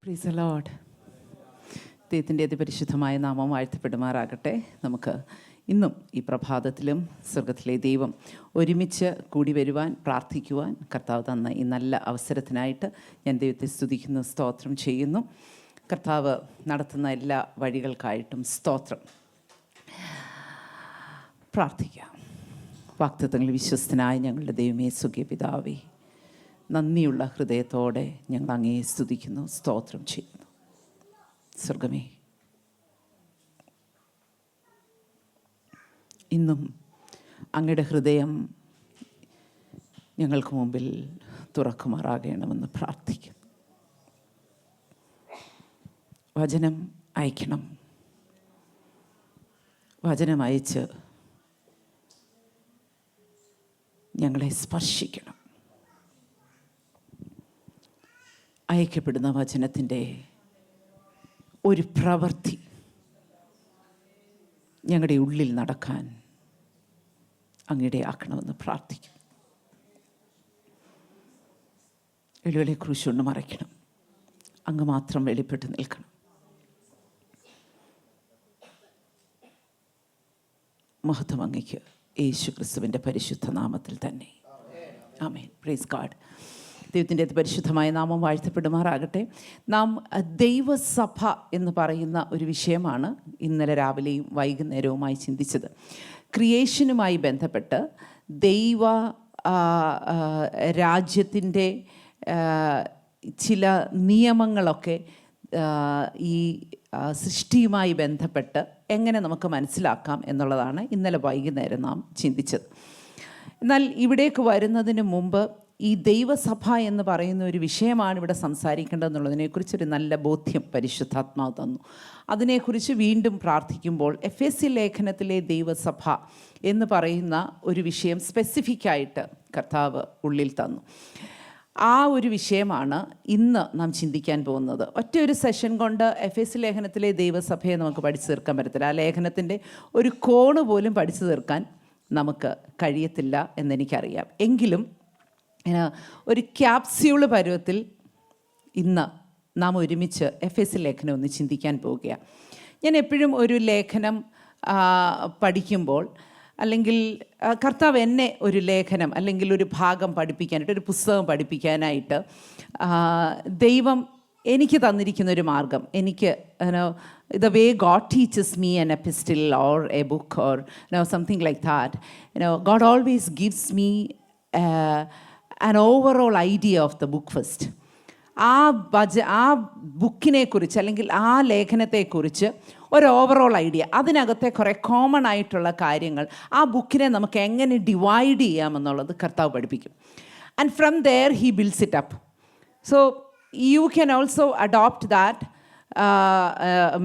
Praise the Lord. ദൈവത്തിൻ്റെ അതിപരിശുദ്ധമായ നാമം വാഴ്ത്തപ്പെടുമാറാകട്ടെ. നമുക്ക് ഇന്നും ഈ പ്രഭാതത്തിലും സ്വർഗത്തിലെ ദൈവം ഒരുമിച്ച് കൂടി വരുവാൻ, പ്രാർത്ഥിക്കുവാൻ കർത്താവ് തന്ന ഈ നല്ല അവസരത്തിനായിട്ട് ഞാൻ ദൈവത്തെ സ്തുതിക്കുന്നു, സ്തോത്രം ചെയ്യുന്നു. കർത്താവ് നടത്തുന്ന എല്ലാ വഴികൾക്കായിട്ടും സ്തോത്രം. പ്രാർത്ഥിക്കാം. വാഗ്ദത്തങ്ങളിൽ വിശ്വസ്തനായ ഞങ്ങളുടെ ദൈവമേ, സ്വർഗീയ പിതാവേ, നന്ദിയുള്ള ഹൃദയത്തോടെ ഞങ്ങൾ അങ്ങയെ സ്തുതിക്കുന്നു, സ്തോത്രം ചെയ്യുന്നു. സ്വർഗമേ, ഇന്നും അങ്ങയുടെ ഹൃദയം ഞങ്ങൾക്ക് മുമ്പിൽ തുറക്കുമാറാകണമെന്ന് പ്രാർത്ഥിക്കുന്നു. വചനം അയക്കണം. വചനം അയച്ച് ഞങ്ങളെ സ്പർശിക്കണം. അയക്കപ്പെടുന്ന വചനത്തിൻ്റെ ഒരു പ്രവൃത്തി ഞങ്ങളുടെ ഉള്ളിൽ നടക്കാൻ അങ്ങയുടെ ആക്കണമെന്ന് പ്രാർത്ഥിക്കും. എളികളെ ക്രൂശുകൊണ്ട് മറയ്ക്കണം. അങ്ങ് മാത്രം വെളിപ്പെട്ട് നിൽക്കണം. മഹത്വം അങ്ങയ്ക്ക്, യേശു ക്രിസ്തുവിൻ്റെ പരിശുദ്ധ നാമത്തിൽ തന്നെ. ആമേൻ. Praise God. ദൈവത്തിൻ്റെ പരിശുദ്ധമായ നാമം വാഴ്ത്തപ്പെടുമാറാകട്ടെ. നാം ദൈവസഭ എന്ന് പറയുന്ന ഒരു വിഷയമാണ് ഇന്നലെ രാവിലെയും വൈകുന്നേരവുമായി ചിന്തിച്ചത്. ക്രിയേഷനുമായി ബന്ധപ്പെട്ട് ദൈവ രാജ്യത്തിൻ്റെ ചില നിയമങ്ങളൊക്കെ ഈ സൃഷ്ടിയുമായി ബന്ധപ്പെട്ട് എങ്ങനെ നമുക്ക് മനസ്സിലാക്കാം എന്നുള്ളതാണ് ഇന്നലെ വൈകുന്നേരം നാം ചിന്തിച്ചത്. എന്നാൽ ഇവിടേക്ക് വരുന്നതിന് മുമ്പ് ഈ ദൈവസഭ എന്ന് പറയുന്ന ഒരു വിഷയമാണ് ഇവിടെ സംസാരിക്കേണ്ടതെന്നുള്ളതിനെക്കുറിച്ചൊരു നല്ല ബോധ്യം പരിശുദ്ധാത്മാവ് തന്നു. അതിനെക്കുറിച്ച് വീണ്ടും പ്രാർത്ഥിക്കുമ്പോൾ എഫെസ്യ ലേഖനത്തിലെ ദൈവസഭ എന്ന് പറയുന്ന ഒരു വിഷയം സ്പെസിഫിക്കായിട്ട് കർത്താവ് ഉള്ളിൽ തന്നു. ആ ഒരു വിഷയമാണ് ഇന്ന് നാം ചിന്തിക്കാൻ പോകുന്നത്. ഒറ്റയൊരു സെഷൻ കൊണ്ട് എഫെസ്യ ലേഖനത്തിലെ ദൈവസഭയെ നമുക്ക് പഠിച്ചു തീർക്കാൻ പറ്റത്തില്ല. ആ ലേഖനത്തിൻ്റെ ഒരു കോണ് പോലും പഠിച്ചു തീർക്കാൻ നമുക്ക് കഴിയത്തില്ല എന്നെനിക്കറിയാം. എങ്കിലും ഒരു ക്യാപ്സ്യൂള് പരുവത്തിൽ ഇന്ന് നാം ഒരുമിച്ച് എഫെസ്യ ലേഖനം ഒന്ന് ചിന്തിക്കാൻ പോവുകയാണ്. ഞാൻ എപ്പോഴും ഒരു ലേഖനം പഠിക്കുമ്പോൾ, അല്ലെങ്കിൽ കർത്താവ് എന്നെ ഒരു ലേഖനം അല്ലെങ്കിൽ ഒരു ഭാഗം പഠിപ്പിക്കാനായിട്ട്, ഒരു പുസ്തകം പഠിപ്പിക്കാനായിട്ട് ദൈവം എനിക്ക് തന്നിരിക്കുന്നൊരു മാർഗം, എനിക്ക് the way God teaches me an epistle or a book or something like that, God always gives me an overall idea of the book first. ആ ബുക്കിനെ കുറിച്ച് അല്ലെങ്കിൽ ആ ലേഖനത്തെക്കുറിച്ച് ഒരു ഓവറോൾ ഐഡിയ, അതിനകത്തെ കുറേ കോമൺ ആയിട്ടുള്ള കാര്യങ്ങൾ, ആ ബുക്കിനെ നമുക്ക് എങ്ങനെ ഡിവൈഡ് ചെയ്യാമെന്നുള്ളത് കർത്താവ് പഠിപ്പിക്കും. And from there he builds it up. So you can also adopt that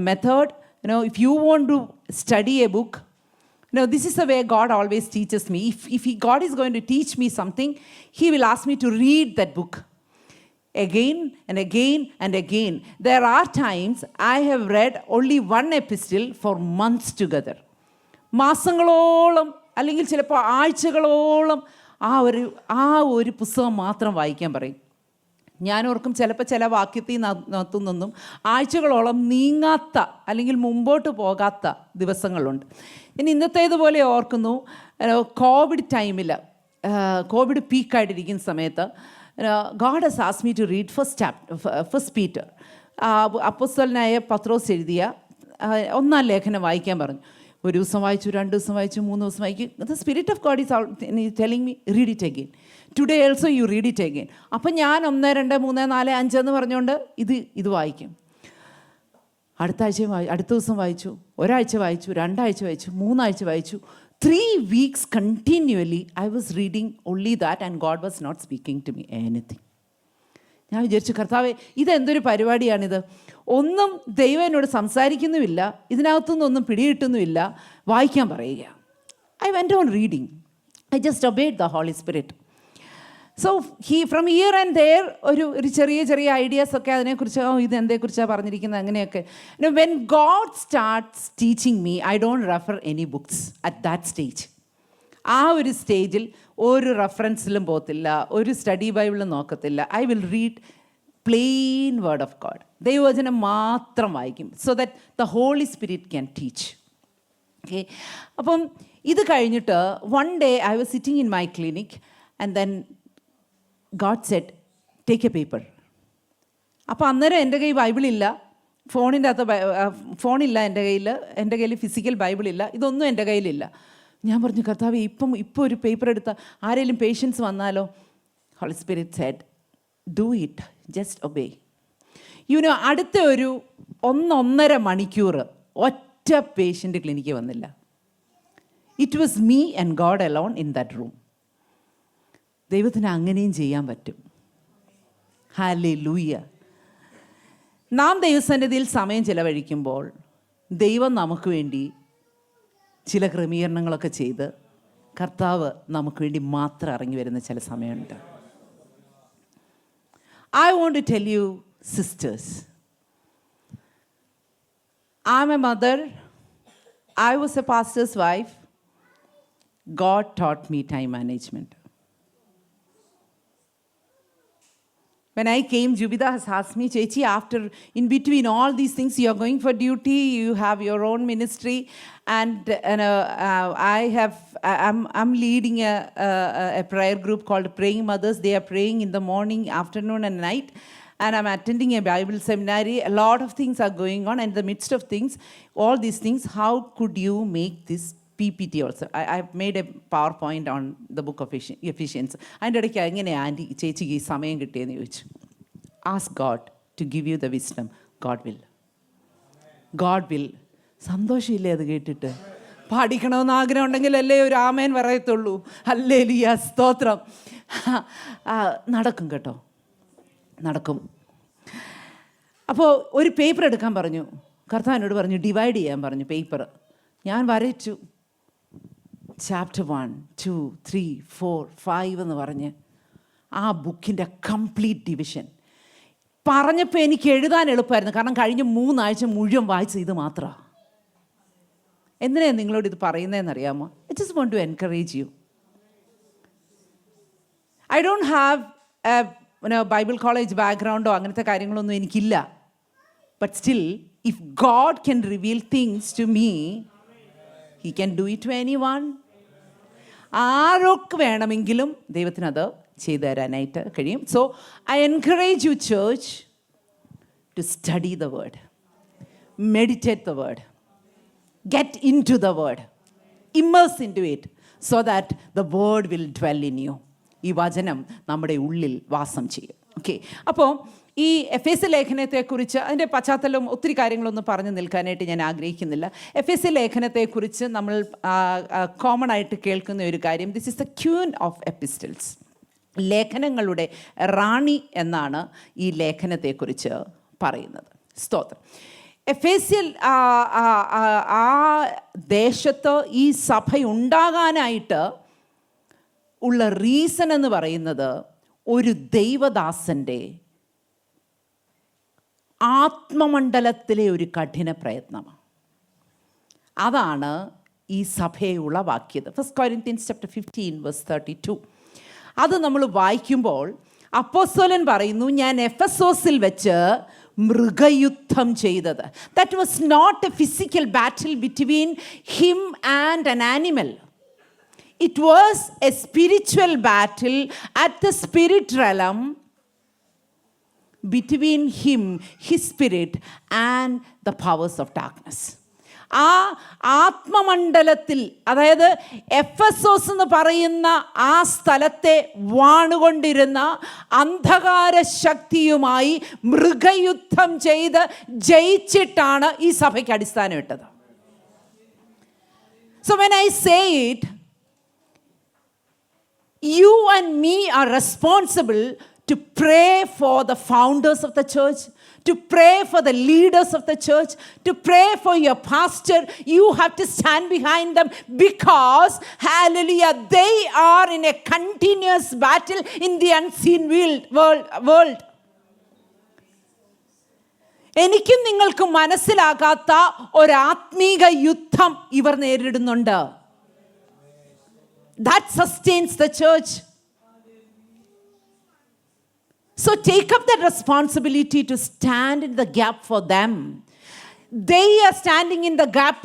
method. If you want to study a book, this is the way God always teaches me. If God is going to teach me something, he will ask me to read that book again and again and again. There are times I have read only one epistle for months together. മാസങ്ങളോളം അല്ലെങ്കിൽ ചിലപ്പോൾ ആഴ്ചകളോളം ആ ഒരു പുസ്തകം മാത്രം വായിക്കാൻ പറയും. ഞാനോർക്കും ചിലപ്പോൾ ചില വാക്യത്തിൽ നിന്നും ആഴ്ചകളോളം നീങ്ങാത്ത അല്ലെങ്കിൽ മുമ്പോട്ട് പോകാത്ത ദിവസങ്ങളുണ്ട്. ഇനി ഇന്നത്തേതുപോലെ ഓർക്കുന്നു, കോവിഡ് ടൈമിൽ, കോവിഡ് പീക്കായിട്ടിരിക്കുന്ന സമയത്ത് God has asked me to read first Peter. അപ്പോസ്തലനായ പത്രോസ് എഴുതിയ 1-ാം ലേഖനം വായിക്കാൻ പറഞ്ഞു. ഒരു ദിവസം വായിച്ചു, 2 ദിവസം വായിച്ചു, 3 ദിവസം വായിക്കും. The spirit of God is telling me read it again. Today also you read it again. അപ്പം ഞാൻ 1, 2, 3, 4, 5 എന്ന് പറഞ്ഞുകൊണ്ട് ഇത് വായിക്കും. അടുത്ത ദിവസം വായിച്ചു, ഒരാഴ്ച വായിച്ചു, 2 ആഴ്ച വായിച്ചു, 3 ആഴ്ച വായിച്ചു. 3 weeks continually I was reading only that and God was not speaking to me anything. ഞാൻ വിചാരിച്ചു, കർത്താവേ, ഇതെന്തൊരു പരിപാടിയാണിത്? ഒന്നും ദൈവം എന്നോട് സംസാരിക്കുന്നുമില്ല, ഇതിനകത്തുനിന്നൊന്നും പിടികിട്ടുന്നുമില്ല, വായിക്കാൻ പറയുക. I went on reading. I just obeyed the Holy Spirit. So from here and there ഒരു ചെറിയ ഐഡിയാസൊക്കെ അതിനെക്കുറിച്ച്, ഇതെന്തെക്കുറിച്ചാണ് പറഞ്ഞിരിക്കുന്നത്, അങ്ങനെയൊക്കെ. When God starts teaching me, I don't refer any books at that stage. ആ ഒരു സ്റ്റേജിൽ ഒരു റെഫറൻസിലും പോകത്തില്ല, ഒരു സ്റ്റഡി ബൈബിളും നോക്കത്തില്ല. I will read plain word of God. ദൈവവചനം മാത്രം വായിക്കും, so that the Holy Spirit can teach. Okay, അപ്പം ഇത് കഴിഞ്ഞിട്ട് one day I was sitting in my clinic and then God said take a paper. അപ്പോൾ അന്നേരം എൻ്റെ കയ്യിൽ ബൈബിളില്ല, ഫോണിൻ്റെ അകത്ത് ഫോണില്ല എൻ്റെ കയ്യിൽ ഫിസിക്കൽ ബൈബിളില്ല, ഇതൊന്നും എൻ്റെ കയ്യിലില്ല. ഞാൻ പറഞ്ഞു, കർത്താവേ, ഇപ്പോൾ ഒരു പേപ്പർ എടുത്താൽ ആരെങ്കിലും പേഷ്യൻസ് വന്നാലോ? Holy Spirit said do it, just obey. അടുത്ത ഒരു 1.5 മണിക്കൂർ ഒറ്റ പേഷ്യൻ്റ് ക്ലിനിക്കിൽ വന്നില്ല. It was me and God alone in that room. ദൈവത്തിന് അങ്ങനെയും ചെയ്യാൻ പറ്റും. ഹല്ലേലൂയ. നാം ദൈവസന്നിധിയിൽ സമയം ചിലവഴിക്കുമ്പോൾ ദൈവം നമുക്ക് വേണ്ടി ചില ക്രമീകരണങ്ങളൊക്കെ ചെയ്ത് കർത്താവ് നമുക്ക് വേണ്ടി മാത്രം ഇറങ്ങി വരുന്ന ചില സമയമുണ്ട്. I want to tell you, sisters, I'm a mother. I was a pastor's wife. God taught me time management. When I came, Jubida has asked me, Chechi, after, in between all these things, you are going for duty, you have your own ministry, and I'm leading a prayer group called Praying Mothers. They are praying in the morning, afternoon, and night. And I'm attending a Bible seminary. A lot of things are going on. And in the midst of things, all these things, how could you make this PPT also? I've made a PowerPoint on the book of Ephesians. അതിൻ്റെ ഇടയ്ക്ക് എങ്ങനെ anti ചേച്ചിക്ക് ഈ സമയം കിട്ടിയെന്ന് ചോദിച്ചു. Ask God to give you the wisdom. God will. സന്തോഷമില്ലേ അത് കേട്ടിട്ട്? പഠിക്കണമെന്ന് ആഗ്രഹം ഉണ്ടെങ്കിലല്ലേ ഒരു ആമേൻ പറയത്തുള്ളൂ. ഹല്ലേലൂയ, സ്തോത്രം. നടക്കും കേട്ടോ, നടക്കും. അപ്പോൾ ഒരു പേപ്പർ എടുക്കാൻ പറഞ്ഞു. കർത്താവിനോട് പറഞ്ഞു ഡിവൈഡ് ചെയ്യാൻ പറഞ്ഞു പേപ്പർ. ഞാൻ വരച്ചു. ചാപ്റ്റർ 1, 2, 3, 4, 5 എന്ന് പറഞ്ഞ് ആ ബുക്കിൻ്റെ കംപ്ലീറ്റ് ഡിവിഷൻ പറഞ്ഞപ്പോൾ എനിക്ക് എഴുതാൻ എളുപ്പമായിരുന്നു. കാരണം കഴിഞ്ഞ 3 ആഴ്ച മുഴുവൻ വായിച്ച ഇത് മാത്രമാണ്. എന്തിനാണ് നിങ്ങളോട് ഇത് പറയുന്നതെന്നറിയാമോ? I just want to encourage you. I don't have bible college ബാക്ക്ഗ്രൗണ്ടോ അങ്ങനത്തെ കാര്യങ്ങളൊന്നും എനിക്കില്ല. But still, if God can reveal things to me, he can do it to anyone. ആരൊക്കെ വേണമെങ്കിലും ദൈവത്തിനത് ചെയ്തു തരാനായിട്ട് കഴിയും. So I encourage you church to study the word, meditate the word, get into the word, immerse into it, so that the word will dwell in you. ഈ വചനം നമ്മുടെ ഉള്ളിൽ വാസം ചെയ്യും. ഓക്കെ, അപ്പോൾ ഈ എഫേസ്യ ലേഖനത്തെക്കുറിച്ച് അതിൻ്റെ പശ്ചാത്തലം ഒത്തിരി കാര്യങ്ങളൊന്നും പറഞ്ഞു നിൽക്കാനായിട്ട് ഞാൻ ആഗ്രഹിക്കുന്നില്ല. എഫേസ്യ ലേഖനത്തെക്കുറിച്ച് നമ്മൾ കോമൺ ആയിട്ട് കേൾക്കുന്ന ഒരു കാര്യം, this is the queen of epistles. ലേഖനങ്ങളുടെ റാണി എന്നാണ് ഈ ലേഖനത്തെക്കുറിച്ച് പറയുന്നത്. സ്തോത്രം. എഫേസ്യൽ ആ ദേശത്ത് ഈ സഭയുണ്ടാകാനായിട്ട് ഉള്ള റീസൺ എന്ന് പറയുന്നത് ഒരു ദൈവദാസൻ്റെ ആത്മമണ്ഡലത്തിലെ ഒരു കഠിന പ്രയത്നമാണ്. അതാണ് ഈ സഭയെ ഉളവാക്കിയത്. 1 Corinthians chapter 15 verse 32. അത് നമ്മൾ വായിക്കുമ്പോൾ അപ്പോസ്തലൻ പറയുന്നു, ഞാൻ എഫെസോസിൽ വെച്ച് മൃഗയുദ്ധം ചെയ്തത്. That was not a physical battle between him and an animal. It was a spiritual battle at the spirit realm between him, his spirit, and the powers of darkness. ആ ആത്മമണ്ഡലത്തിൽ, അതായത് എഫെസോസ് എന്ന് പറയുന്ന ആ സ്ഥലത്തെ വാണുകൊണ്ടിരുന്ന അന്ധകാര ശക്തിയുമായി മൃഗയുദ്ധം ചെയ്ത് ജയിച്ചിട്ടാണ് ഈ സഭയ്ക്ക് അടിസ്ഥാനം ഇട്ടത്. So when I say it, you and me are responsible to pray for the founders of the church, to pray for the leaders of the church, to pray for your pastor. You have to stand behind them because, hallelujah, they are in a continuous battle in the unseen world. എനിക്കും നിങ്ങൾക്കും മനസ്സിലാകാത്ത ഒരാത്മീക യുദ്ധം ഇവർ നേരിടുന്നുണ്ട്. That sustains the church. So take up that responsibility to stand in the gap for them. They are standing in the gap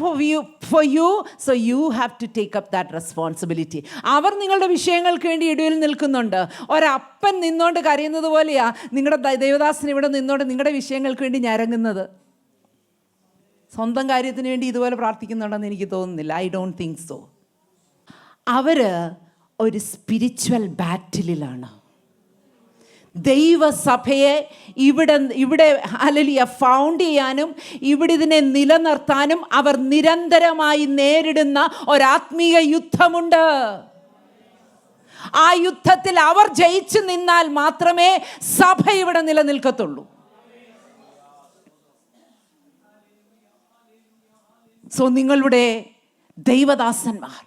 for you, so you have to take up that responsibility. അവർ നിങ്ങളുടെ വിഷയങ്ങൾക്ക് വേണ്ടി ഇടയിൽ നിൽക്കുന്നുണ്ട്. ഒരപ്പൻ നിന്നോണ്ട് കരയുന്നത് പോലെയാ നിങ്ങളുടെ ദേവദാസൻ ഇവിടെ നിന്നോണ്ട് നിങ്ങളുടെ വിഷയങ്ങൾക്ക് വേണ്ടി ഞരങ്ങുന്നത്. സ്വന്തം കാര്യത്തിന് വേണ്ടി ഇതുപോലെ പ്രാർത്ഥിക്കുന്നുണ്ടെന്ന് എനിക്ക് തോന്നുന്നില്ല. I don't think so. അവർ ഒരു സ്പിരിച്വൽ ബാറ്റിലാണ്. ദൈവസഭയെ ഇവിടെ ഹല്ലേലൂയ ഫൗണ്ട് ചെയ്യാനും ഇവിടെ ഇതിനെ നിലനിർത്താനും അവർ നിരന്തരമായി നേരിടുന്ന ഒരാത്മീയ യുദ്ധമുണ്ട്. ആ യുദ്ധത്തിൽ അവർ ജയിച്ചു നിന്നാൽ മാത്രമേ സഭ ഇവിടെ നിലനിൽക്കത്തുള്ളൂ. സോ നിങ്ങളുടെ ദൈവദാസന്മാർ,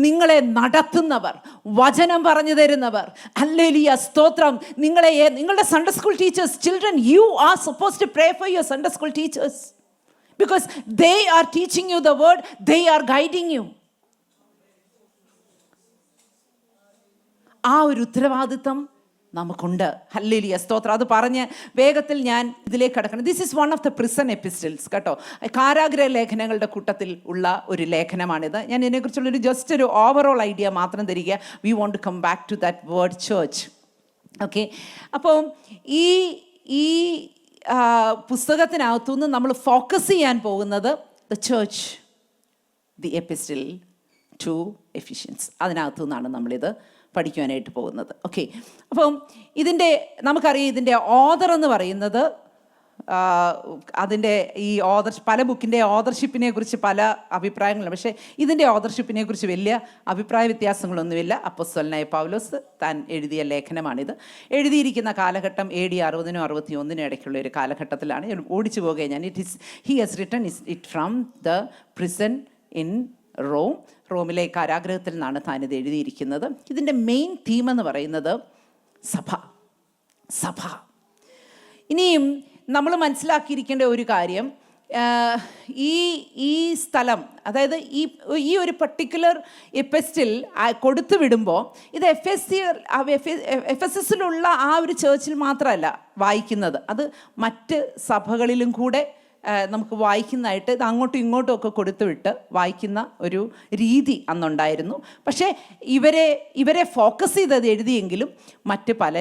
നിങ്ങളെ നടത്തുന്നവർ, വചനം പറഞ്ഞു തരുന്നവർ, ഹല്ലേലൂയ സ്തോത്രം, നിങ്ങളുടെ Sunday school teachers, children, you are supposed to pray for your Sunday school teachers because they are teaching you the word, they are guiding you. ആ ഒരു ഉത്തരവാദിത്വം നമുക്കുണ്ട്. ഹല്ലേലൂയ സ്തോത്രം. അത് പറഞ്ഞ് വേഗത്തിൽ ഞാൻ ഇതിലേക്ക് കടക്കണം. This is one of the prison epistles കേട്ടോ. കാരാഗ്രഹ ലേഖനങ്ങളുടെ കൂട്ടത്തിൽ ഉള്ള ഒരു ലേഖനമാണിത്. ഞാൻ ഇതിനെക്കുറിച്ചുള്ളൊരു ജസ്റ്റ് ഒരു ഓവറോൾ ഐഡിയ മാത്രം തരിക. We want to come back to that word church. Okay, അപ്പോൾ ഈ പുസ്തകത്തിനകത്തുനിന്ന് നമ്മൾ ഫോക്കസ് ചെയ്യാൻ പോകുന്നത് the church, the epistle to Ephesians, അതിനകത്തു നിന്നാണ് നമ്മളിത് പഠിക്കുവാനായിട്ട് പോകുന്നത്. ഓക്കെ, അപ്പം നമുക്കറിയാം ഇതിൻ്റെ ഓതർ എന്ന് പറയുന്നത്, അതിൻ്റെ ഈ പല ബുക്കിൻ്റെ ഓതർഷിപ്പിനെ കുറിച്ച് പല അഭിപ്രായങ്ങളുണ്ട്. പക്ഷേ ഇതിൻ്റെ ഓതർഷിപ്പിനെ കുറിച്ച് വലിയ അഭിപ്രായ വ്യത്യാസങ്ങളൊന്നുമില്ല. അപ്പോസ്തലനായ പൗലോസ് താൻ എഴുതിയ ലേഖനമാണിത്. എഴുതിയിരിക്കുന്ന കാലഘട്ടം AD 60 61 ഇടയ്ക്കുള്ള ഒരു കാലഘട്ടത്തിലാണ്. ഓടിച്ചു പോകുക ഞാൻ. He has written it from the prison in റോമിലെ കാരാഗ്രഹത്തിൽ നിന്നാണ് താനിത് എഴുതിയിരിക്കുന്നത്. ഇതിൻ്റെ മെയിൻ തീം എന്ന് പറയുന്നത് സഭ. ഇനിയും നമ്മൾ മനസ്സിലാക്കിയിരിക്കേണ്ട ഒരു കാര്യം, ഈ സ്ഥലം, അതായത് ഈ ഒരു പർട്ടിക്കുലർ എപ്പിസ്റ്റിൽ കൊടുത്തു വിടുമ്പോൾ ഇത് എഫെസസിലുള്ള ആ ഒരു ചേർച്ചിൽ മാത്രമല്ല വായിക്കുന്നത്, അത് മറ്റ് സഭകളിലും കൂടെ നമുക്ക് വായിക്കുന്നതായിട്ട് ഇത് അങ്ങോട്ടും ഇങ്ങോട്ടും ഒക്കെ കൊടുത്തുവിട്ട് വായിക്കുന്ന ഒരു രീതി അന്നുണ്ടായിരുന്നു. പക്ഷേ ഇവരെ ഫോക്കസ് ചെയ്തത് എഴുതിയെങ്കിലും മറ്റ് പല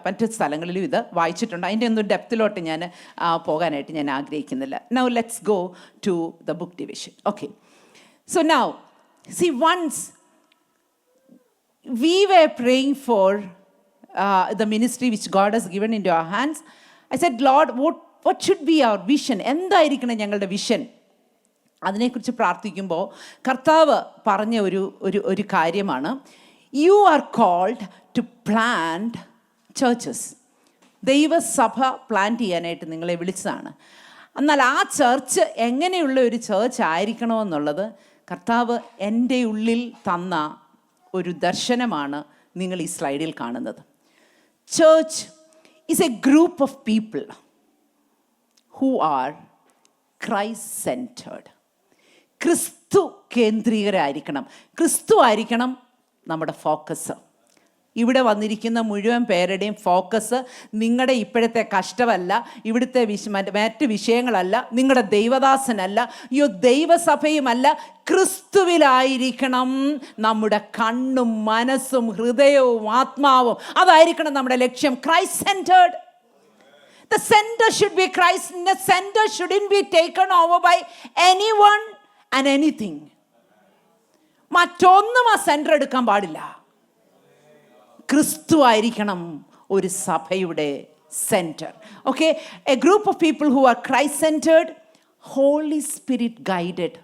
മറ്റ് സ്ഥലങ്ങളിലും ഇത് വായിച്ചിട്ടുണ്ട്. അതിൻ്റെ ഒന്നും ഡെപ്തിലോട്ട് ഞാൻ പോകാനായിട്ട് ഞാൻ ആഗ്രഹിക്കുന്നില്ല. Now let's go to the book division. Okay, so now see once we were praying for the ministry which God has given into our hands. I said, Lord, what should be our vision? എന്തായിരിക്കണം ഞങ്ങളുടെ vision? അതിനെക്കുറിച്ച് പ്രാർത്ഥിക്കുമ്പോൾ കർത്താവ് പറഞ്ഞ ഒരു കാര്യമാണ്, you are called to plant churches. ദൈവസഭ plant ചെയ്യാനായിട്ട് നിങ്ങളെ വിളിച്ചതാണ്. എന്നാൽ ആ ചർച്ച് എങ്ങനെയുള്ള ഒരു ചേർച്ച് ആയിരിക്കണമെന്നുള്ളത് കർത്താവ് എൻ്റെ ഉള്ളിൽ തന്ന ഒരു ദർശനമാണ് നിങ്ങൾ ഈ സ്ലൈഡിൽ കാണുന്നത്. Church is A group of people who are Christ-centered. ക്രിസ്തു കേന്ദ്രീകരായിരിക്കണം. ക്രിസ്തു ആയിരിക്കണം നമ്മുടെ ഫോക്കസ്. ഇവിടെ വന്നിരിക്കുന്ന മുഴുവൻ പേരുടെയും ഫോക്കസ് നിങ്ങളുടെ ഇപ്പോഴത്തെ കഷ്ടമല്ല, ഇവിടുത്തെ മറ്റ് വിഷയങ്ങളല്ല, നിങ്ങളുടെ ദൈവദാസനല്ല, ദൈവസഭയുമല്ല, ക്രിസ്തുവിലായിരിക്കണം നമ്മുടെ കണ്ണും മനസ്സും ഹൃദയവും ആത്മാവും. അതായിരിക്കണം നമ്മുടെ ലക്ഷ്യം. Christ centred. The center should be Christ. The center shouldn't be taken over by anyone and anything. മറ്റൊന്നും ആ സെൻറ്റർ എടുക്കാൻ പാടില്ല. ക്രിസ്തു ആയിരിക്കണം ഒരു സഭയുടെ centre. Okay, a group of people who are Christ centred, Holy Spirit guided.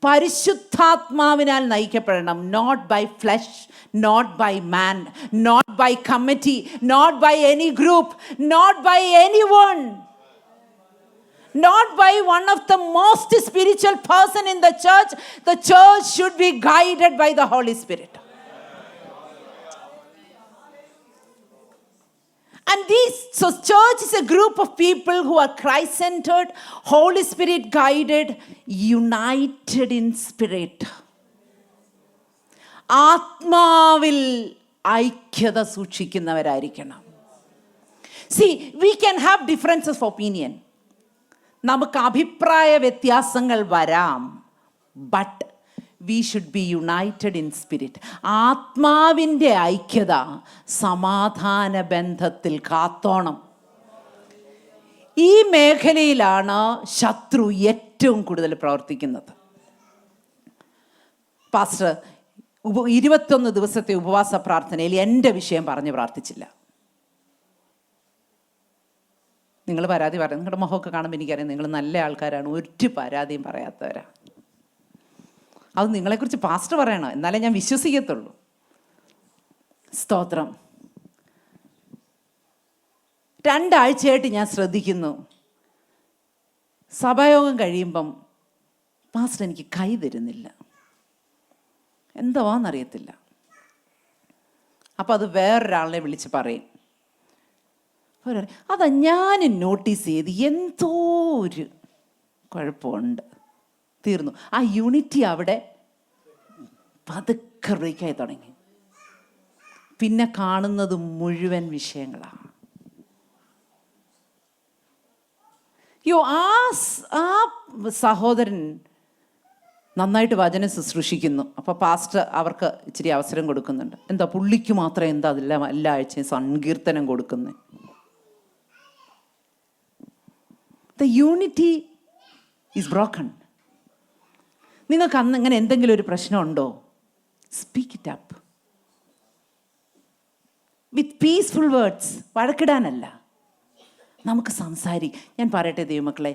പരിശുദ്ധാത്മാവിനാൽ നയിക്കപ്പെടണം. Not by flesh, not by man, not by committee, not by any group, not by any one, not by one of the most spiritual person in the church. The church should be guided by the Holy Spirit. And so church is a group of people who are Christ-centered, Holy Spirit guided, united in spirit. ആത്മാവിൽ ഐക്യത സൂക്ഷിക്കുന്നവരായിരിക്കണം. See, we can have differences of opinion. നമുക്ക് അഭിപ്രായ വ്യത്യാസങ്ങൾ വരാം. But we should be United in spirit. ആത്മാവിൻ്റെ ഐക്യത സമാധാന ബന്ധത്തിൽ കാത്തോണം. ഈ മേഖലയിലാണ് ശത്രു ഏറ്റവും കൂടുതൽ പ്രവർത്തിക്കുന്നത്. പാസ്റ്റർ 21 ദിവസത്തെ ഉപവാസ പ്രാർത്ഥനയിൽ എൻ്റെ വിഷയം പറഞ്ഞ് പ്രാർത്ഥിച്ചില്ല. നിങ്ങൾ പരാതി പറയാം. നിങ്ങളുടെ മുഖമൊക്കെ കാണുമ്പോൾ എനിക്കറിയാം നിങ്ങൾ നല്ല ആൾക്കാരാണ്, ഒരു പരാതിയും പറയാത്തവരാണ്. അത് നിങ്ങളെക്കുറിച്ച് പാസ്റ്റർ പറയണം, എന്നാലേ ഞാൻ വിശ്വസിക്കത്തുള്ളൂ. സ്തോത്രം. 2 ആഴ്ചയായിട്ട് ഞാൻ ശ്രദ്ധിക്കുന്നു, സഭായോഗം കഴിയുമ്പം പാസ്റ്റർ എനിക്ക് കൈ തരുന്നില്ല, എന്താവാന്നറിയത്തില്ല. അപ്പം അത് വേറൊരാളിനെ വിളിച്ച് പറയും. അതാ ഞാൻ നോട്ടീസ് ചെയ്ത് എന്തോ ഒരു കുഴപ്പമുണ്ട്, തീർന്നു. ആ യൂണിറ്റി അവിടെ പതുക്കെ ബ്രേക്കായി തുടങ്ങി. പിന്നെ കാണുന്നത് മുഴുവൻ വിഷയങ്ങളാണ്. ആ സഹോദരൻ നന്നായിട്ട് വചനം ശുശ്രൂഷിക്കുന്നു. അപ്പോൾ പാസ്റ്റർ അവർക്ക് ഇച്ചിരി അവസരം കൊടുക്കുന്നുണ്ട്. എന്താ പുള്ളിക്ക് മാത്രം എന്താ അതെല്ലാം എല്ലാ ആഴ്ചയും സങ്കീർത്തനം കൊടുക്കുന്നത്? The unity is broken. നിങ്ങൾക്ക് അന്ന് ഇങ്ങനെ എന്തെങ്കിലും ഒരു പ്രശ്നമുണ്ടോ? Speak it up with peaceful words. വഴക്കിടാനല്ല, നമുക്ക് ഞാൻ പറയട്ടെ ദൈവമക്കളെ,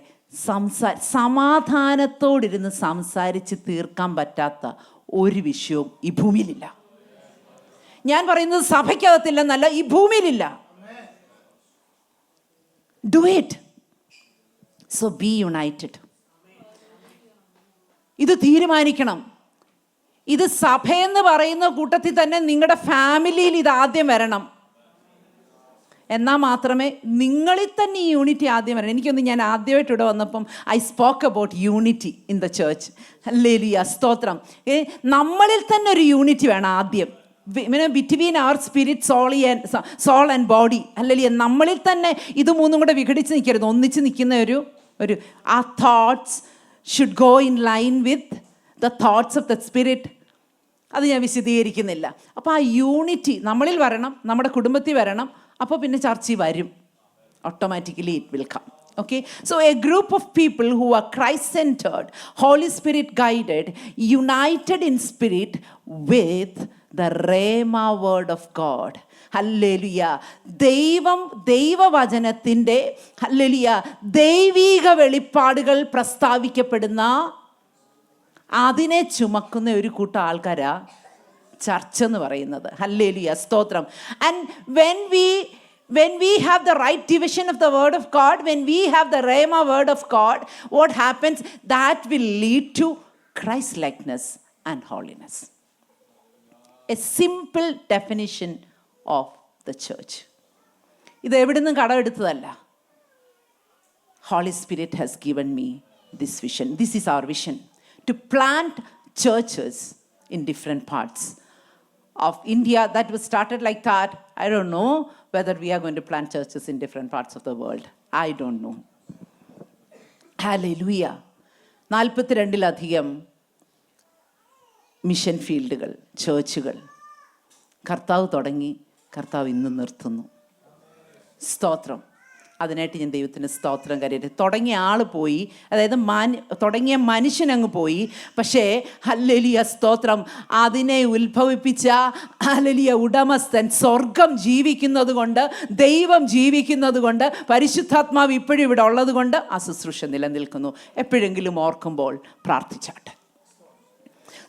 സമാധാനത്തോടിരുന്ന് സംസാരിച്ച് തീർക്കാൻ പറ്റാത്ത ഒരു വിഷയവും ഈ ഭൂമിയിലില്ല. ഞാൻ പറയുന്നത് സഭയ്ക്കകത്തില്ലെന്നല്ല, ഈ ഭൂമിയിലില്ല. Do it. So be united. ഇത് തീരുമാനിക്കണം. ഇത് സഭയെന്ന് പറയുന്ന കൂട്ടത്തിൽ തന്നെ നിങ്ങളുടെ ഫാമിലിയിൽ ഇത് ആദ്യം വരണം. എന്നാൽ മാത്രമേ നിങ്ങളിൽ തന്നെ ഈ യൂണിറ്റി ആദ്യം വരണം. എനിക്കൊന്ന് ഞാൻ ആദ്യമായിട്ട് ഇവിടെ വന്നപ്പം I spoke about unity in the church. Hallelujah, സ്തോത്രം. നമ്മളിൽ തന്നെ ഒരു യൂണിറ്റി വേണം ആദ്യം, between our spirit, soul and body. Hallelujah. നമ്മളിൽ തന്നെ ഇത് മൂന്നും കൂടെ വിഘടിച്ച് നിൽക്കരുത്, ഒന്നിച്ച് നിൽക്കുന്ന ഒരു ആ thoughts should go in line with the thoughts of the spirit. അത് ഞാൻ വിശദീകരിക്കുന്നില്ല. അപ്പോൾ ആ യൂണിറ്റി നമ്മളിൽ വരണം, നമ്മുടെ കുടുംബത്തിൽ വരണം. അപ്പോൾ പിന്നെ ചർച്ചയിൽ വരും, automatically it will come. Okay, so a group of people who are Christ-centered, Holy Spirit guided, united in spirit with the Rhema word of God. Hallelujah. ദൈവവചനത്തിൻ്റെ ഹല്ലേലൂയ ദൈവിക വെളിപ്പാടുകൾ പ്രസ്താവിക്കപ്പെടുന്ന അതിനെ ചുമക്കുന്ന ഒരു കൂട്ടം ആൾക്കാരാ ചർച്ച എന്ന് പറയുന്നത്. ഹല്ലേലൂയ, സ്തോത്രം. And when we have the right division of the word of God, when we have the Rhema word of God, what happens? That will lead to Christ likeness and holiness. A simple definition of the church. ഇത് എവിടുന്നും കടമെടുത്തതല്ല. Holy Spirit has given me this vision. This is our vision, to plant churches in different parts of India. That was started like that. I don't know whether we are going to plant churches in different parts of the world. I don't know. Hallelujah. 42-ലധികം mission ഫീൽഡുകൾ, ചേർച്ചുകൾ കർത്താവ് തുടങ്ങി, കർത്താവ് ഇന്ന് നിർത്തുന്നു. സ്തോത്രം. അതിനായിട്ട് ഞാൻ ദൈവത്തിന് സ്തോത്രം കരയട്ടെ. തുടങ്ങിയ ആൾ പോയി, അതായത് തുടങ്ങിയ മനുഷ്യനങ്ങ് പോയി. പക്ഷേ ഹല്ലേലൂയ, സ്തോത്രം, അതിനെ ഉത്ഭവിപ്പിച്ച ഹല്ലേലൂയ ഉടമസ്ഥൻ സ്വർഗം ജീവിക്കുന്നത് കൊണ്ട്, ദൈവം ജീവിക്കുന്നത് കൊണ്ട്, പരിശുദ്ധാത്മാവ് ഇപ്പോഴും ഇവിടെ ഉള്ളത് കൊണ്ട് ആ ശുശ്രൂഷ നിലനിൽക്കുന്നു. എപ്പോഴെങ്കിലും ഓർക്കുമ്പോൾ പ്രാർത്ഥിച്ചാട്ടെ.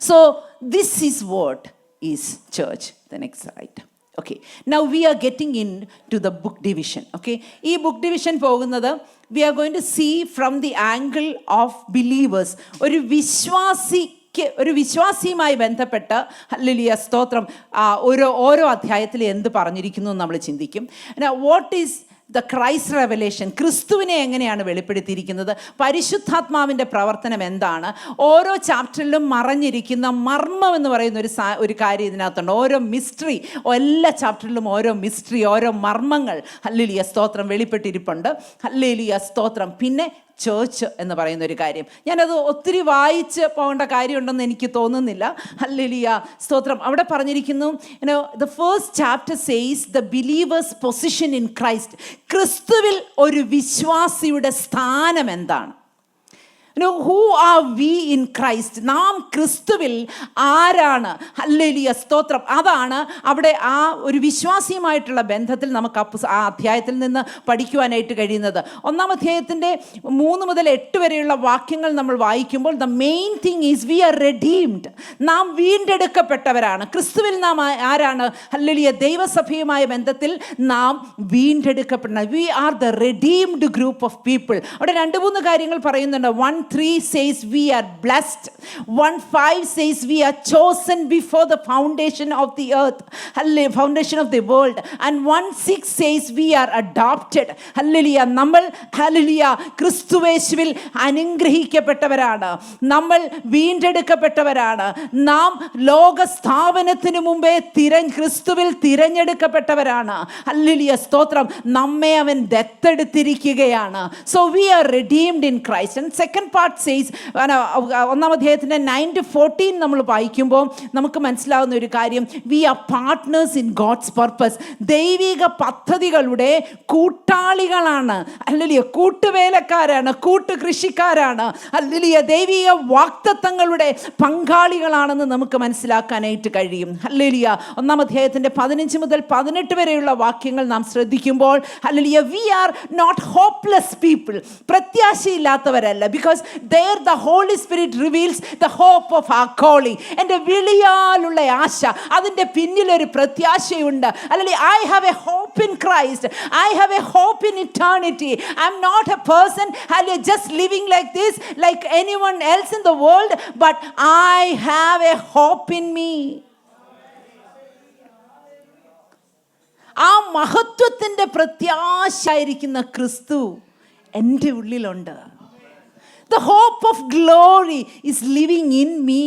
So this is what is church. The next slide. Okay, now we are getting into the book division. Okay, ഈ book division പോകുന്നത് we are going to see from the angle of believers. ഒരു വിശ്വാസിയുമായി ബന്ധപ്പെട്ട് hallelujah, സ്തോത്രം, ഓരോ അധ്യായത്തിൽ എന്ത് പറഞ്ഞിരിക്കുന്നു നമ്മൾ ചിന്തിക്കും. Now what is the Christ revelation, ക്രിസ്തുവിനെ എങ്ങനെയാണ് വെളിപ്പെടുത്തിയിരിക്കുന്നത്, പരിശുദ്ധാത്മാവിൻ്റെ പ്രവർത്തനം എന്താണ്, ഓരോ ചാപ്റ്ററിലും മറഞ്ഞിരിക്കുന്ന മർമ്മം എന്ന് പറയുന്ന ഒരു കാര്യം ഇതിനകത്തുണ്ട്. ഓരോ മിസ്റ്ററി, എല്ലാ ചാപ്റ്ററിലും ഓരോ മിസ്റ്ററി, ഓരോ മർമ്മങ്ങൾ ഹല്ലേലൂയ സ്തോത്രം വെളിപ്പെട്ടിരിപ്പുണ്ട്. ഹല്ലേലൂയ സ്തോത്രം. പിന്നെ ചേർച്ച് എന്ന് പറയുന്ന ഒരു കാര്യം, ഞാനത് ഒത്തിരി വായിച്ച് പോകേണ്ട കാര്യമുണ്ടെന്ന് എനിക്ക് തോന്നുന്നില്ല. ഹല്ലേലൂയ സ്തോത്രം. അവിടെ പറഞ്ഞിരിക്കുന്നു, the first chapter says the believer's position in Christ. ക്രിസ്തുവിൽ ഒരു വിശ്വാസിയുടെ സ്ഥാനം എന്താണ്? who are we in Christ? നാം ക്രിസ്തുവിൽ ആരാണ്? ഹല്ലേലൂയ സ്തോത്രം. അതാണ് അവിടെ ആ ഒരു വിശ്വാസിയുമായിട്ടുള്ള ബന്ധത്തിൽ നമുക്ക് ആ അധ്യായത്തിൽ നിന്ന് പഠിക്കുവാനായിട്ട് കഴിയുന്നത്. 1-ാം അധ്യായത്തിൻ്റെ 3 മുതൽ 8 വരെയുള്ള വാക്യങ്ങൾ നമ്മൾ വായിക്കുമ്പോൾ the main thing is we are redeemed. നാം വീണ്ടെടുക്കപ്പെട്ടവരാണ്. ക്രിസ്തുവിൽ നാം ആരാണ്? ഹല്ലേലൂയ ദൈവസഭയുമായ ബന്ധത്തിൽ നാം വീണ്ടെടുക്കപ്പെടുന്ന we are the redeemed group of people. അവിടെ 2-3 കാര്യങ്ങൾ പറയുന്നുണ്ട്. 1:3 says we are blessed. 1:5 says we are chosen before the foundation of the earth, foundation of the world. And 1:6 says we are adopted. Hallelujah. നമ്മൾ hallelujah ക്രിസ്തുവേശുവിൽ അനുഗ്രഹിക്കപ്പെട്ടവരാണ്, നമ്മൾ വീണ്ടെടുക്കപ്പെട്ടവരാണ്, നാം ലോക സ്ഥാപനത്തിന് മുമ്പേ ക്രിസ്തുവിൽ തിരഞ്ഞെടുക്കപ്പെട്ടവരാണ്. ഹല്ലേലൂയ സ്തോത്രം. നമ്മെ അവൻ ദത്തെടുത്തിരിക്കുകയാണ്. So we are redeemed in Christ. And second part says, 1-ാം അധ്യായത്തിൻ്റെ 9-14 നമ്മൾ വായിക്കുമ്പോൾ നമുക്ക് മനസ്സിലാവുന്ന ഒരു കാര്യം, we are partners in God's purpose. ദൈവിക പദ്ധതികളുടെ കൂട്ടാളികളാണ്. ഹല്ലേലൂയ കൂട്ടുവേലക്കാരാണ്, കൂട്ടുകൃഷിക്കാരാണ്. ഹല്ലേലൂയ ദൈവിക വാഗ്ദത്തങ്ങളുടെ പങ്കാളികളാണെന്ന് നമുക്ക് മനസ്സിലാക്കാനായിട്ട് കഴിയും. ഹല്ലേലൂയ 1-ാം അധ്യായത്തിൻ്റെ 15 മുതൽ 18 വരെയുള്ള വാക്യങ്ങൾ നാം ശ്രദ്ധിക്കുമ്പോൾ hallelujah we are not hopeless people. പ്രത്യാശയില്ലാത്തവരല്ല. Because there the Holy Spirit reveals the hope of our calling. എൻ്റെ വിളിയാലുള്ള ആശ, അതിൻ്റെ പിന്നിലൊരു പ്രത്യാശയുണ്ട്. അല്ലെങ്കിൽ I have a hope in Christ. I have a hope in eternity. I'm not a person just living like this like anyone else in the world, but I have a hope in me. ആ മഹത്വത്തിൻ്റെ പ്രത്യാശയായിരിക്കുന്ന ക്രിസ്തു എൻ്റെ ഉള്ളിലുണ്ട്. The hope of glory is living in me.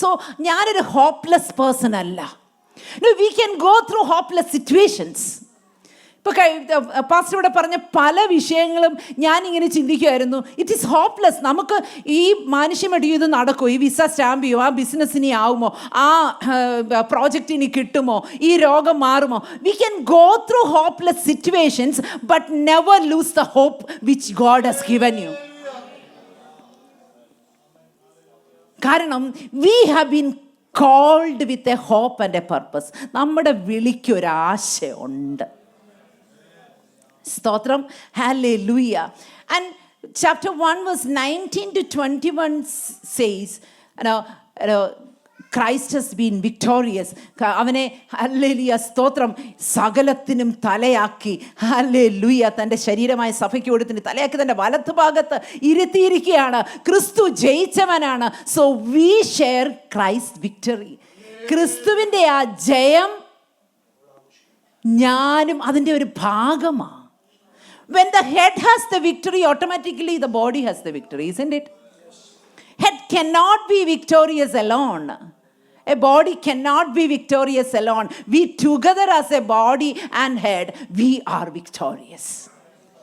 So ഞാനൊരു hopeless person അല്ല. No, we can go through hopeless situations. ഇപ്പോൾ pastor ഇവിടെ പറഞ്ഞ പല വിഷയങ്ങളും ഞാനിങ്ങനെ ചിന്തിക്കുമായിരുന്നു. It is hopeless. നമുക്ക് ഈ മനുഷ്യമായിട്ട് ഇത് നടക്കുമോ? ഈ വിസ സ്റ്റാമ്പ് ചെയ്യുമോ? ആ ബിസിനസ്സിനി ആവുമോ? ആ പ്രോജക്റ്റിനി കിട്ടുമോ? ഈ രോഗം മാറുമോ? We can go through hopeless situations but never lose the hope which God has given you. കാരണം we have been called with a hope and a purpose. നമ്മുടെ വിളിക്കൊരാശയുണ്ട്. സ്തോത്രം. Hallelujah. And chapter 1 verse 19-21 says, Christ has been victorious. അവനെ hallelujah സ്തോത്രം സകലത്തിനും തലയാക്കി hallelujah തൻ്റെ ശരീരമായ സഭയ്ക്ക് കൊടുത്തിന് തലയാക്കി തൻ്റെ വലത്ത് ഭാഗത്ത് ഇരുത്തിയിരിക്കുകയാണ്. ക്രിസ്തു ജയിച്ചവനാണ്. So we share Christ victory. ക്രിസ്തുവിൻ്റെ ആ ജയം ഞാനും അതിൻ്റെ ഒരു ഭാഗമാണ്. When the head has the victory, automatically the body has the victory, isn't it? Head cannot be victorious alone. A body cannot be victorious alone. We together as a body and head, we are victorious.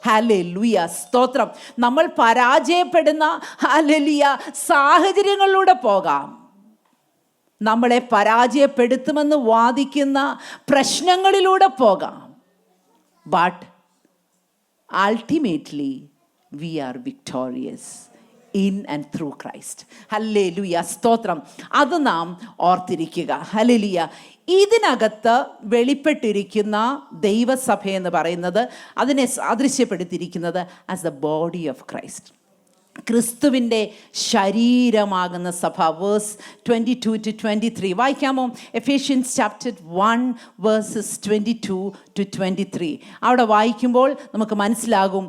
Hallelujah സ്തോത്രം. നമ്മൾ പരാജയപ്പെടുന്ന hallelujah സാഹചര്യങ്ങളിലൂടെ പോകാം. നമ്മളെ പരാജയപ്പെടുത്തുമെന്ന് വാദിക്കുന്ന പ്രശ്നങ്ങളിലൂടെ പോകാം. But ultimately we are victorious in and through Christ. Hallelujah സ്തോത്രം. അത് നാം ഓർത്തിരിക്കുക. ഹല്ലേലൂയ. ഇതിനകത്ത് വെളിപ്പെട്ടിരിക്കുന്ന ദൈവസഭയെന്ന് പറയുന്നത് അതിനെ സാദൃശ്യപ്പെടുത്തിയിരിക്കുന്നത് as the body of Christ. ക്രിസ്തുവിൻ്റെ ശരീരമാകുന്ന സഭ. വേഴ്സ് 22-23 വായിക്കാമോ? Ephesians chapter 1 verses 22-23. അവിടെ വായിക്കുമ്പോൾ നമുക്ക് മനസ്സിലാകും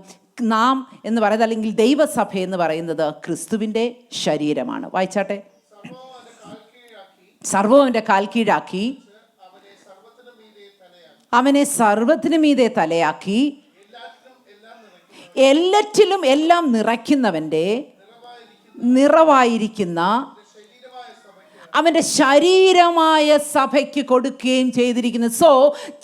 നാം എന്ന് പറയുന്നത്, അല്ലെങ്കിൽ ദൈവസഭ എന്ന് പറയുന്നത് ക്രിസ്തുവിൻ്റെ ശരീരമാണ്. വായിച്ചാട്ടെ. സർവ്വം അവൻ്റെ കാൽ കീഴാക്കി അവനെ സർവ്വത്തിനു മീതെ തലയാക്കി എല്ലാറ്റിലും എല്ലാം നിറയ്ക്കുന്നവൻ്റെ നിറവായിരിക്കുന്ന അവൻ്റെ ശരീരമായ സഭയ്ക്ക് കൊടുക്കുകയും ചെയ്തിരിക്കുന്നു. So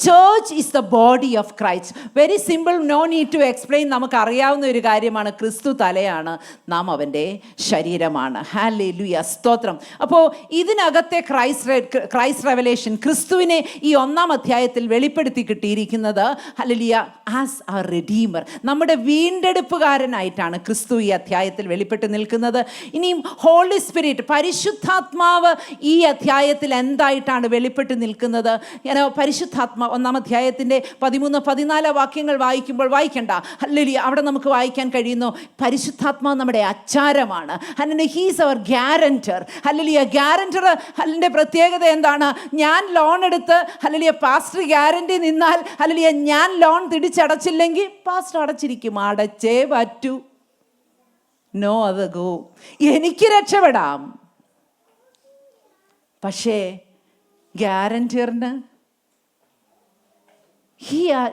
church is the body of Christ. Very simple, no need to explain. നമുക്കറിയാവുന്ന ഒരു കാര്യമാണ്, ക്രിസ്തു തലയാണ്, നാം അവൻ്റെ ശരീരമാണ്. ഹല്ലേലൂയ, സ്തോത്രം. അപ്പോൾ ഇതിനകത്തെ ക്രൈസ്റ്റ് റെവലേഷൻ, ക്രിസ്തുവിനെ ഈ 1-ാം അധ്യായത്തിൽ വെളിപ്പെടുത്തി കിട്ടിയിരിക്കുന്നത് ഹല്ലേലൂയ ആസ് എ റിഡീമർ, നമ്മുടെ വീണ്ടെടുപ്പുകാരനായിട്ടാണ് ക്രിസ്തു ഈ അധ്യായത്തിൽ വെളിപ്പെട്ട് നിൽക്കുന്നത്. ഇനിയും ഹോളി സ്പിരിറ്റ്, പരിശുദ്ധാത്മാവ് ഈ അധ്യായത്തിൽ എന്തായിട്ടാണ് വെളിപ്പെട്ട് നിൽക്കുന്നത്? പരിശുദ്ധാത്മ 1-ാം അധ്യായത്തിൻ്റെ 13-14 വാക്യങ്ങൾ വായിക്കുമ്പോൾ വായിക്കണ്ട, ഹല്ലേലൂയ, അവിടെ നമുക്ക് വായിക്കാൻ കഴിയുന്നു പരിശുദ്ധാത്മാവ് നമ്മുടെ അച്ചാരമാണ്. Hallelujah, he's our guarantor. Hallelujah, guarantor അതിൻ്റെ പ്രത്യേകത എന്താണ്? ഞാൻ ലോൺ എടുത്ത് ഹല്ലേലൂയ പാസ്റ്റർ ഗ്യാരണ്ടി നിന്നാൽ ഹല്ലേലൂയ ഞാൻ ലോൺ തിരിച്ചടച്ചില്ലെങ്കിൽ പാസ്റ്റർ അടച്ചിരിക്കും. അടച്ചേ പറ്റൂ, നോ അത് ഗോ. എനിക്ക് രക്ഷപ്പെടാം, പക്ഷേ ഗ്യാരന്റിയറിന്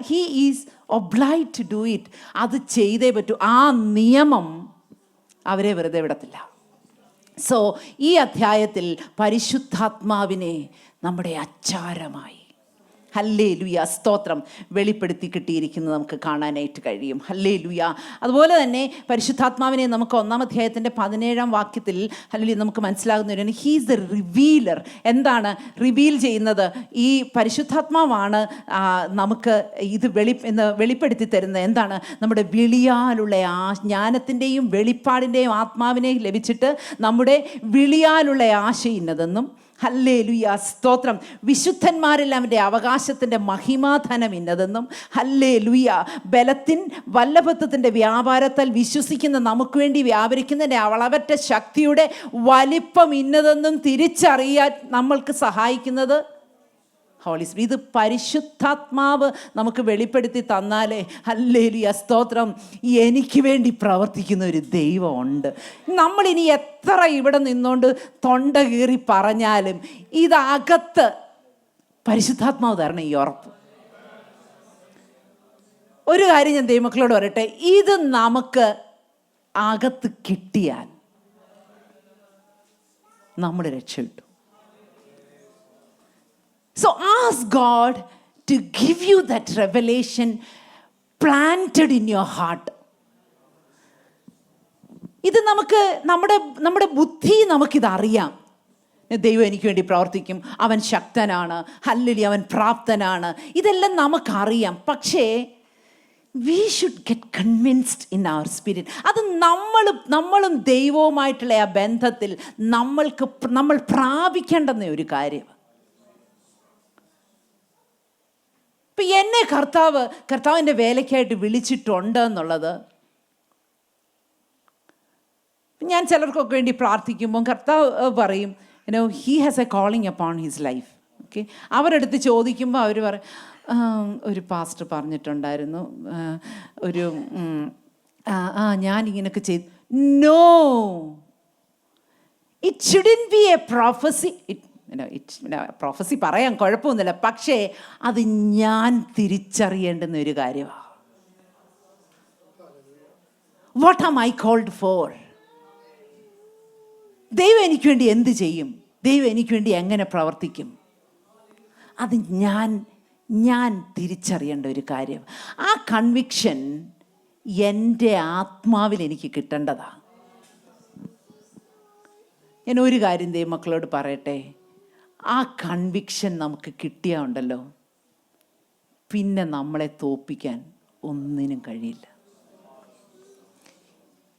he is obliged to do it. അത് ചെയ്തേ പറ്റൂ. ആ നിയമം അവരെ വെറുതെ വിടത്തില്ല. സോ ഈ അധ്യായത്തിൽ പരിശുദ്ധാത്മാവിനെ നമ്മുടെ അച്ചാരമായി ഹല്ലേലൂയ, സ്തോത്രം, വെളിപ്പെടുത്തി കിട്ടിയിരിക്കുന്നത് നമുക്ക് കാണാനായിട്ട് കഴിയും. ഹല്ലേലൂയ. അതുപോലെ തന്നെ പരിശുദ്ധാത്മാവിനെ നമുക്ക് 1-ാം അധ്യായത്തിൻ്റെ 17-ാം വാക്യത്തിൽ ഹല്ലേലൂയ നമുക്ക് മനസ്സിലാകുന്ന ഒരു ഹീസ് ദ റിവീലർ. എന്താണ് റിവീൽ ചെയ്യുന്നത്? ഈ പരിശുദ്ധാത്മാവാണ് നമുക്ക് ഇത് വെളിപ്പെടുത്തി തരുന്നത്. എന്താണ്? നമ്മുടെ വിളിയാലുള്ള ജ്ഞാനത്തിൻ്റെയും വെളിപ്പാടിൻ്റെയും ആത്മാവിനെ ലഭിച്ചിട്ട് നമ്മുടെ വിളിയാലുള്ള ആശ ഇന്നതെന്നും ഹല്ലേലൂയ, സ്തോത്രം, വിശുദ്ധന്മാരിൽ അവൻ്റെ അവകാശത്തിൻ്റെ മഹിമാധനം ഇന്നതെന്നും ഹല്ലേലൂയ, ബലത്തിൻ വല്ലഭത്വത്തിൻ്റെ വ്യാപാരത്താൽ വിശ്വസിക്കുന്ന നമുക്ക് വേണ്ടി വ്യാപരിക്കുന്നതിൻ്റെ അളവറ്റ ശക്തിയുടെ വലിപ്പം ഇന്നതെന്നും തിരിച്ചറിയാൻ നമ്മൾക്ക് സഹായിക്കുന്നത് ഹോളി സ്പിരിറ്റ്. ഇത് പരിശുദ്ധാത്മാവ് നമുക്ക് വെളിപ്പെടുത്തി തന്നാലേ ഹല്ലേലൂയ, സ്തോത്രം, എനിക്ക് വേണ്ടി പ്രവർത്തിക്കുന്ന ഒരു ദൈവമുണ്ട്. നമ്മളിനി എത്ര ഇവിടെ നിന്നുകൊണ്ട് തൊണ്ട കീറി പറഞ്ഞാലും ഇതകത്ത് പരിശുദ്ധാത്മാവ് തരണം ഈ ഉറപ്പ്. ഒരു കാര്യം ഞാൻ ദൈവമക്കളോട് പറയട്ടെ, ഇത് നമുക്ക് അകത്ത് കിട്ടിയാൽ നമ്മൾ രക്ഷപ്പെട്ടു. So ask God to give you that revelation planted in your heart. ഇത് നമുക്ക് നമ്മുടെ ബുദ്ധി നമുക്കിതറിയാം. ദൈവം എനിക്ക് വേണ്ടി പ്രവർത്തിക്കും, അവൻ ശക്തനാണ്, ഹല്ലേലൂയ, അവൻ പ്രാപ്തനാണ്, ഇതെല്ലാം നമുക്കറിയാം. പക്ഷേ we should get convinced in our spirit. അത് നമ്മളും ദൈവവുമായിട്ടുള്ള ആ ബന്ധത്തിൽ നമ്മൾ പ്രാപിക്കേണ്ടുന്ന ഒരു കാര്യം. ഇപ്പം എന്നെ കർത്താവിൻ്റെ വേലയ്ക്കായിട്ട് വിളിച്ചിട്ടുണ്ട് എന്നുള്ളത് ഞാൻ ചിലർക്കൊക്കെ വേണ്ടി പ്രാർത്ഥിക്കുമ്പോൾ കർത്താവ് പറയും, he has a calling upon his life. Okay, അവരെടുത്ത് ചോദിക്കുമ്പോൾ അവർ പറയും, ഒരു പാസ്റ്റർ പറഞ്ഞിട്ടുണ്ടായിരുന്നു, ഒരു ഞാനിങ്ങനെയൊക്കെ ചെയ്തു. No, it shouldn't be a prophecy. Prophecy പറയാൻ കുഴപ്പമൊന്നുമില്ല, പക്ഷേ അത് ഞാൻ തിരിച്ചറിയേണ്ടുന്ന ഒരു കാര്യമാണ്. What am I called for? ദൈവം എനിക്ക് വേണ്ടി എന്ത് ചെയ്യും? ദൈവം എനിക്ക് വേണ്ടി എങ്ങനെ പ്രവർത്തിക്കും? അത് ഞാൻ തിരിച്ചറിയേണ്ട ഒരു കാര്യം. ആ കൺവിക്ഷൻ എൻ്റെ ആത്മാവിൽ എനിക്ക് കിട്ടേണ്ടതാണ്. ഞാൻ ഒരു കാര്യം ദൈവമക്കളോട് പറയട്ടെ, ആ കൺവിക്ഷൻ നമുക്ക് കിട്ടിയാൽ ഉണ്ടല്ലോ, പിന്നെ നമ്മളെ തോൽപ്പിക്കാൻ ഒന്നിനും കഴിയില്ല.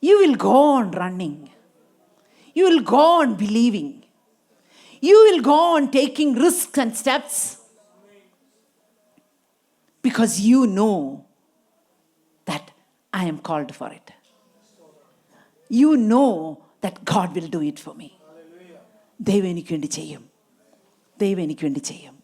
You will go on running, you will go on believing, you will go on taking risk and steps, because you know that I am called for it. You know that God will do it for me. ദൈവം എനിക്ക് വേണ്ടി ചെയ്യും, ദൈവം എനിക്ക് വേണ്ടി ചെയ്യും.